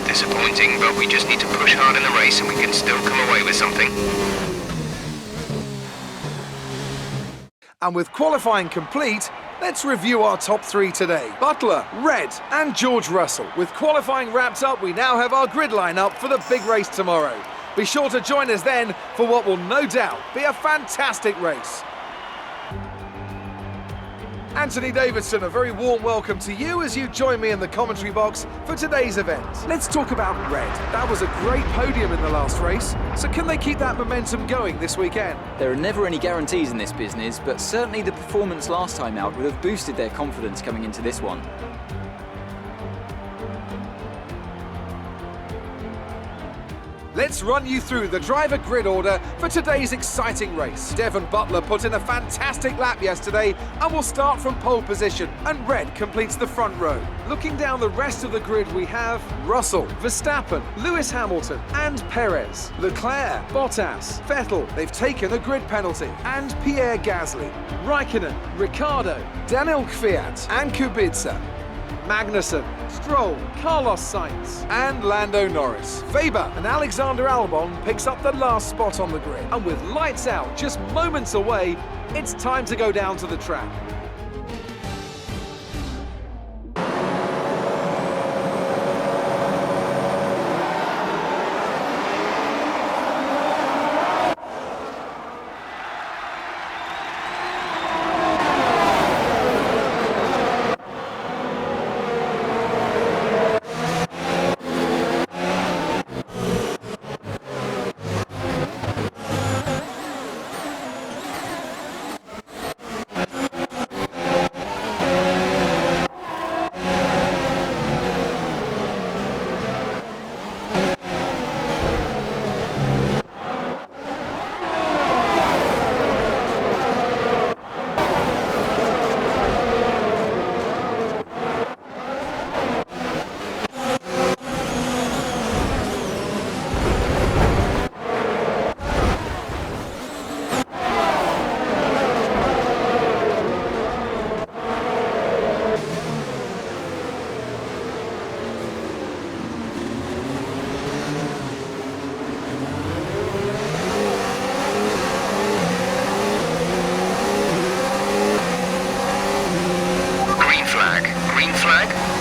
Disappointing, but we just need to push hard in the race and we can still come away with something. And with qualifying complete, let's review our top three today. Butler, Red and George Russell. With qualifying wrapped up, we now have our grid lineup for the big race tomorrow. Be sure to join us then for what will no doubt be a fantastic race. Anthony Davidson, a very warm welcome to you as you join me in the commentary box for today's event. Let's talk about Red. That was a great podium in the last race, so can they keep that momentum going this weekend? There are never any guarantees in this business, but certainly the performance last time out would have boosted their confidence coming into this one. Let's run you through the driver grid order for today's exciting race. Devon Butler put in a fantastic lap yesterday and will start from pole position, and Red completes the front row. Looking down the rest of the grid, we have Russell, Verstappen, Lewis Hamilton and Perez, Leclerc, Bottas, Vettel, they've taken a grid penalty, and Pierre Gasly, Raikkonen, Ricciardo, Daniel Kvyat and Kubica, Magnussen, Stroll, Carlos Sainz and Lando Norris. Weber and Alexander Albon picks up the last spot on the grid. And with lights out just moments away, it's time to go down to the track.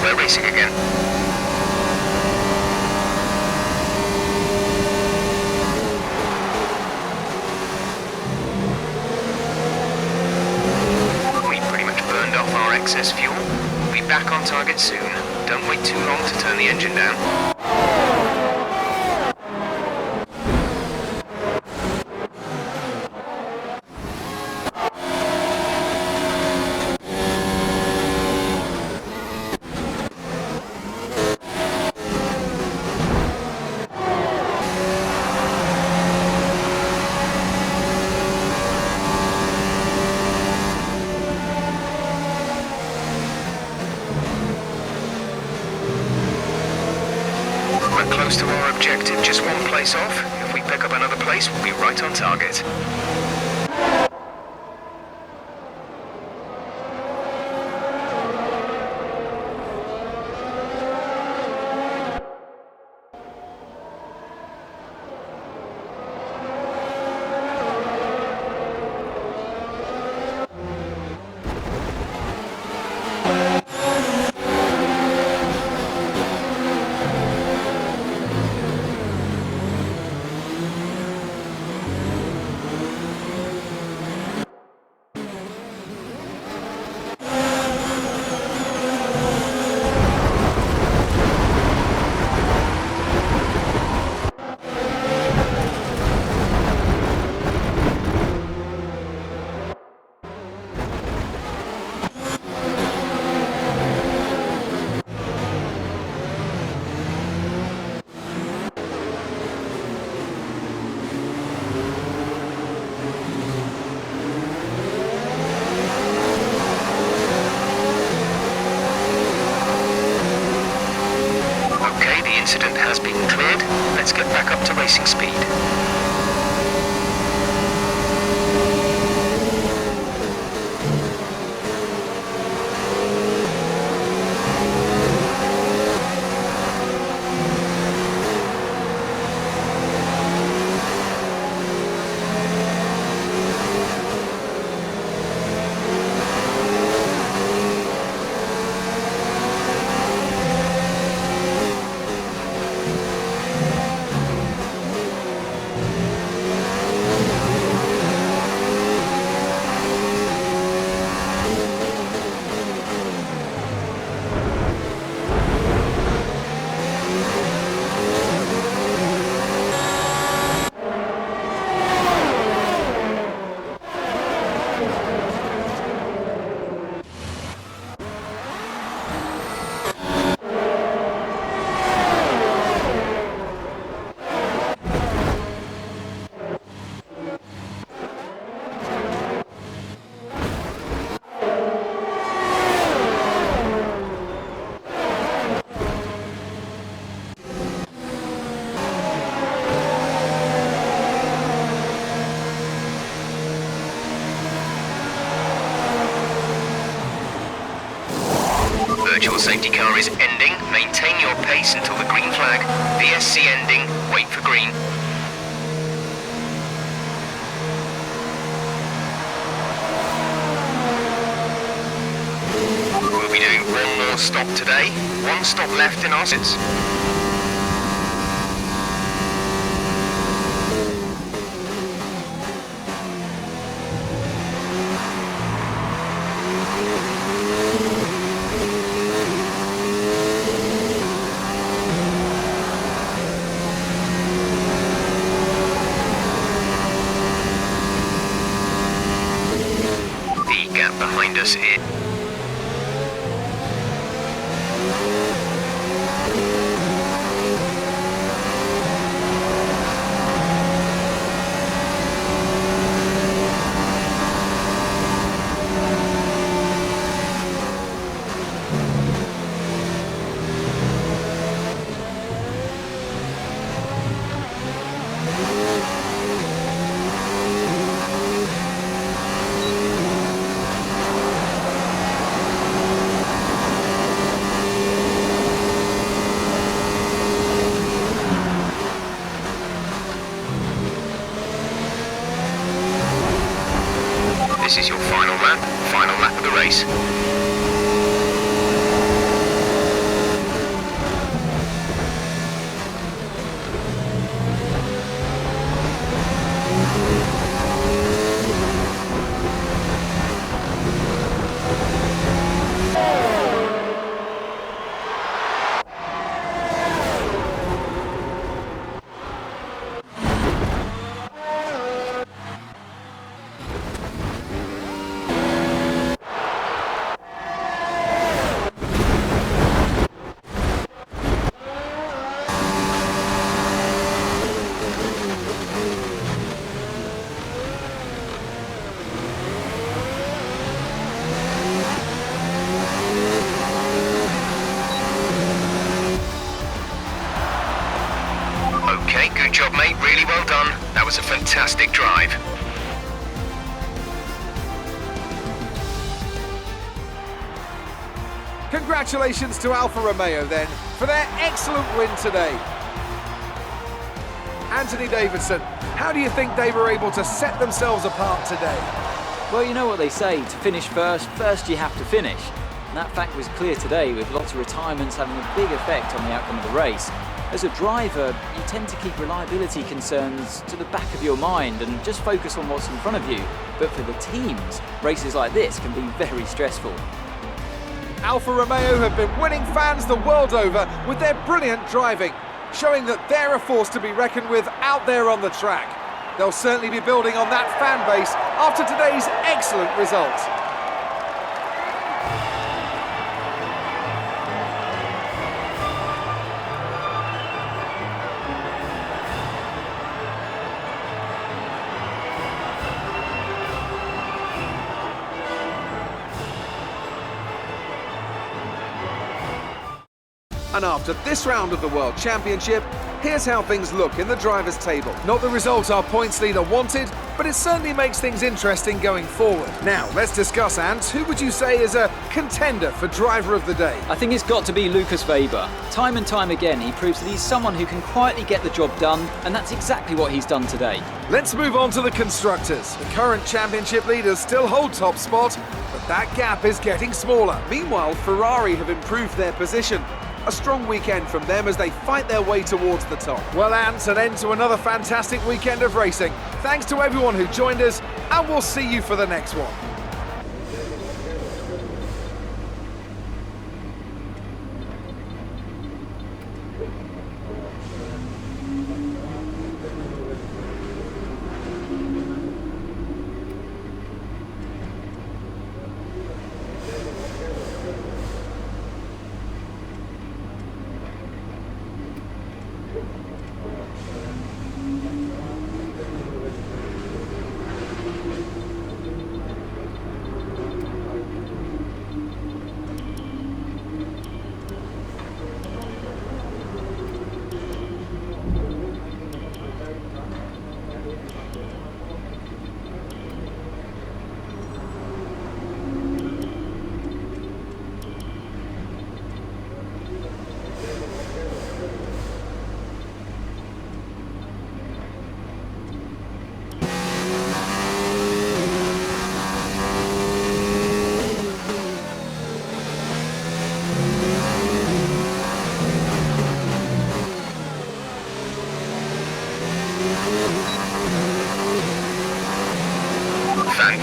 we're racing again. We pretty much burned off our excess fuel. We'll be back on target soon. Don't wait too long to turn the engine down. We're close to our objective, just one place off. If we pick up another place, we'll be right on target. Incident has been cleared. Let's get back up to racing speed. Virtual safety car is ending. Maintain your pace until the green flag. VSC ending. Wait for green. We'll be doing one more stop today. One stop left in our sits. Behind us here. This is your final lap of the race. was a fantastic drive. Congratulations to Alfa Romeo then for their excellent win today. Anthony Davidson, how do you think they were able to set themselves apart today? Well, you know what they say, to finish first you have to finish. And that fact was clear today, with lots of retirements having a big effect on the outcome of the race. As a driver, you tend to keep reliability concerns to the back of your mind and just focus on what's in front of you. But for the teams, races like this can be very stressful. Alfa Romeo have been winning fans the world over with their brilliant driving, showing that they're a force to be reckoned with out there on the track. They'll certainly be building on that fan base after today's excellent result. And after this round of the World Championship, here's how things look in the drivers' table. Not the result our points leader wanted, but it certainly makes things interesting going forward. Now, let's discuss, Ant. Who would you say is a contender for driver of the day? I think it's got to be Lucas Weber. Time and time again, he proves that he's someone who can quietly get the job done, and that's exactly what he's done today. Let's move on to the constructors. The current championship leaders still hold top spot, but that gap is getting smaller. Meanwhile, Ferrari have improved their position. A strong weekend from them as they fight their way towards the top. Well, Ant, an end to another fantastic weekend of racing. Thanks to everyone who joined us, and we'll see you for the next one.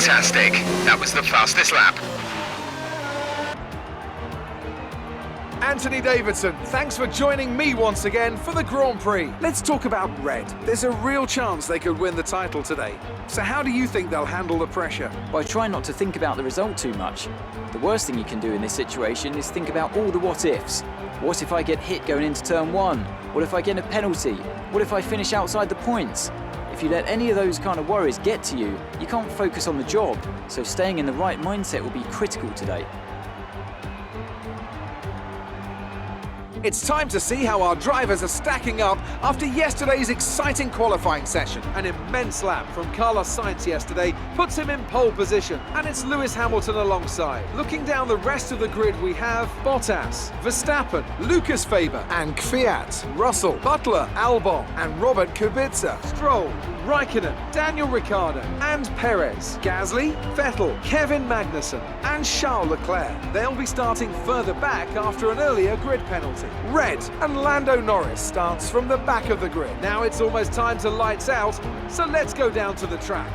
Fantastic. That was the fastest lap. Anthony Davidson, thanks for joining me once again for the Grand Prix. Let's talk about Red. There's a real chance they could win the title today. So how do you think they'll handle the pressure? By trying not to think about the result too much. The worst thing you can do in this situation is think about all the what-ifs. What if I get hit going into turn 1? What if I get a penalty? What if I finish outside the points? If you let any of those kind of worries get to you, you can't focus on the job, so staying in the right mindset will be critical today. It's time to see how our drivers are stacking up after yesterday's exciting qualifying session. An immense lap from Carlos Sainz yesterday puts him in pole position, and it's Lewis Hamilton alongside. Looking down the rest of the grid, we have Bottas, Verstappen, Lucas Weber and Kvyat, Russell, Butler, Albon and Robert Kubica, Stroll, Raikkonen, Daniel Ricciardo and Perez, Gasly, Vettel, Kevin Magnussen and Charles Leclerc. They'll be starting further back after an earlier grid penalty. Red and Lando Norris starts from the back of the grid. Now it's almost time to lights out, so let's go down to the track.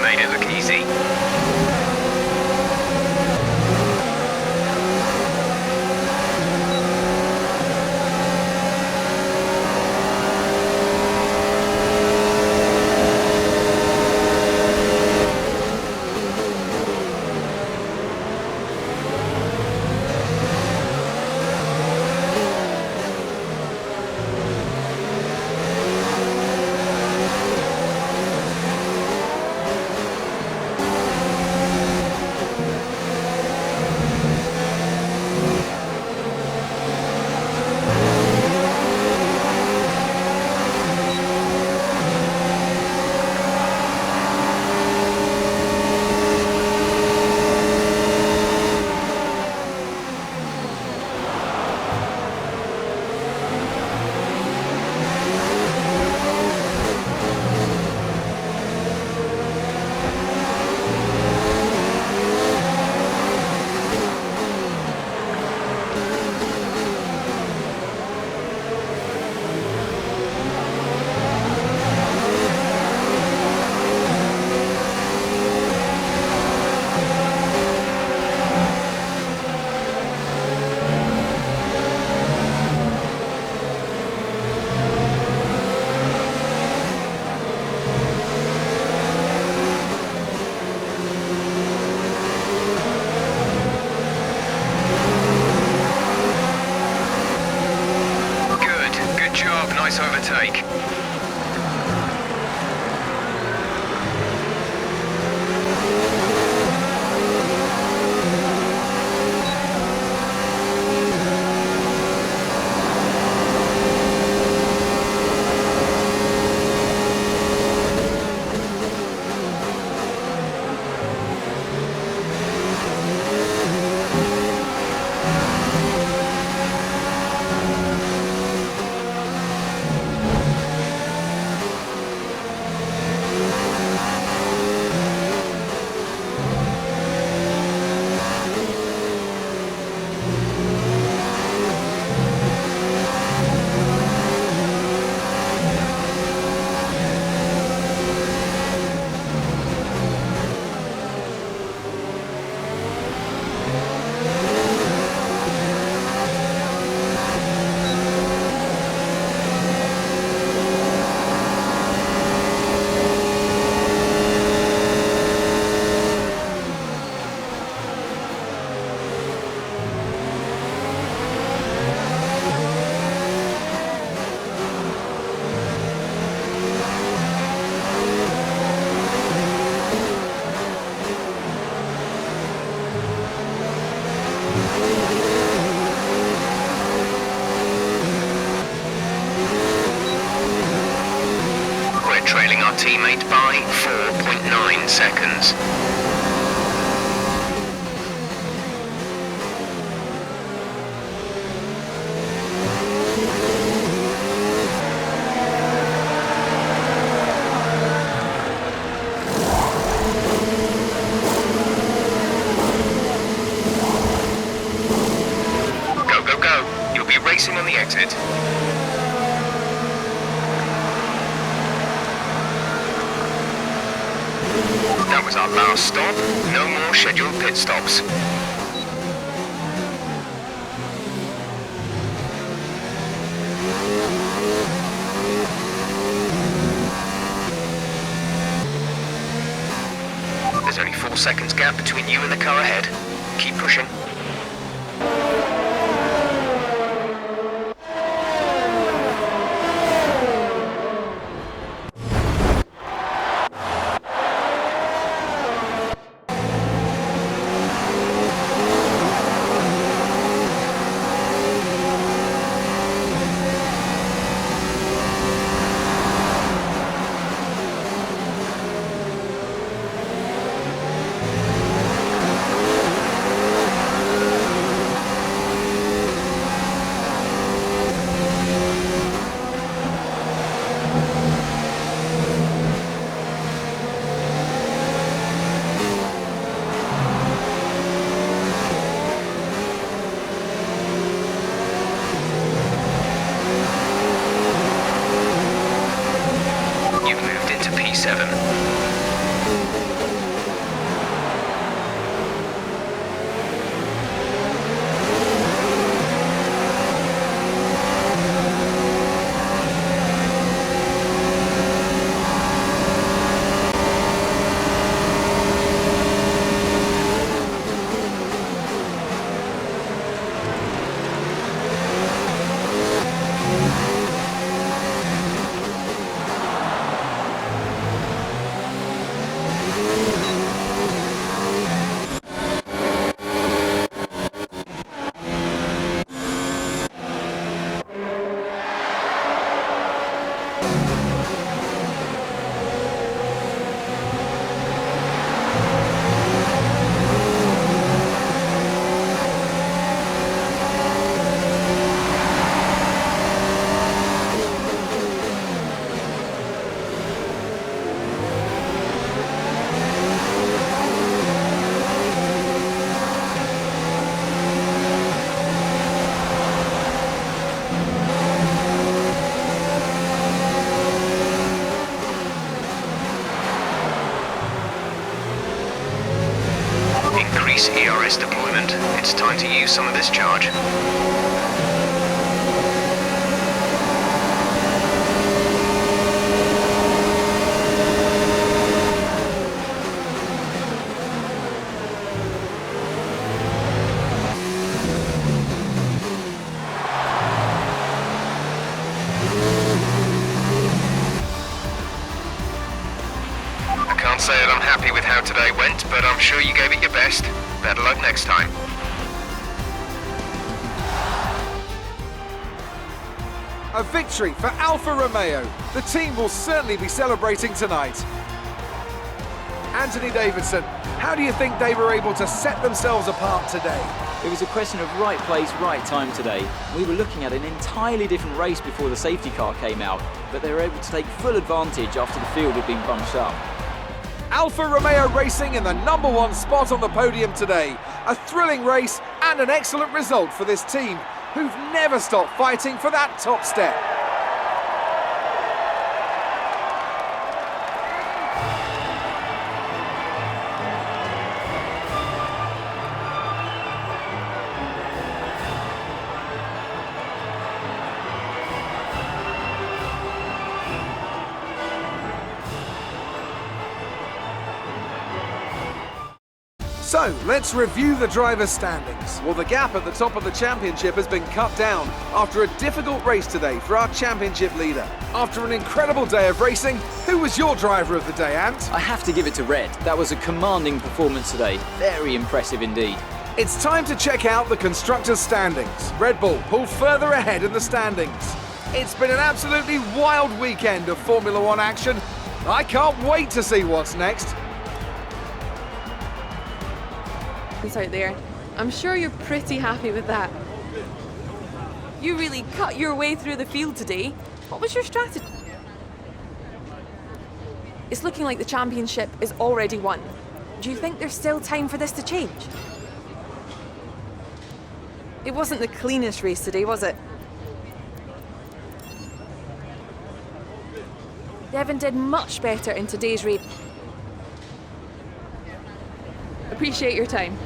made it look easy. Good job, nice overtake. Trailing our teammate by 4.9 seconds. Go, go, go. You'll be racing on the exit. That was our last stop. No more scheduled pit stops. There's only 4 seconds gap between you and the car ahead. Keep pushing. P7. Cease ERS deployment. It's time to use some of this charge. I can't say that I'm happy with how today went, but I'm sure you gave it your best. Better luck next time. A victory for Alfa Romeo. The team will certainly be celebrating tonight. Anthony Davidson, how do you think they were able to set themselves apart today? It was a question of right place, right time today. We were looking at an entirely different race before the safety car came out, but they were able to take full advantage after the field had been bunched up. Alfa Romeo Racing in the #1 spot on the podium today. A thrilling race and an excellent result for this team, who've never stopped fighting for that top step. So, let's review the drivers' standings. Well, the gap at the top of the championship has been cut down after a difficult race today for our championship leader. After an incredible day of racing, who was your driver of the day, Ant? I have to give it to Red. That was a commanding performance today. Very impressive indeed. It's time to check out the constructors' standings. Red Bull pull further ahead in the standings. It's been an absolutely wild weekend of Formula One action. I can't wait to see what's next. Out there. I'm sure you're pretty happy with that. You really cut your way through the field today. What was your strategy? It's looking like the championship is already won. Do you think there's still time for this to change? It wasn't the cleanest race today, was it? Devon did much better in today's race. Appreciate your time.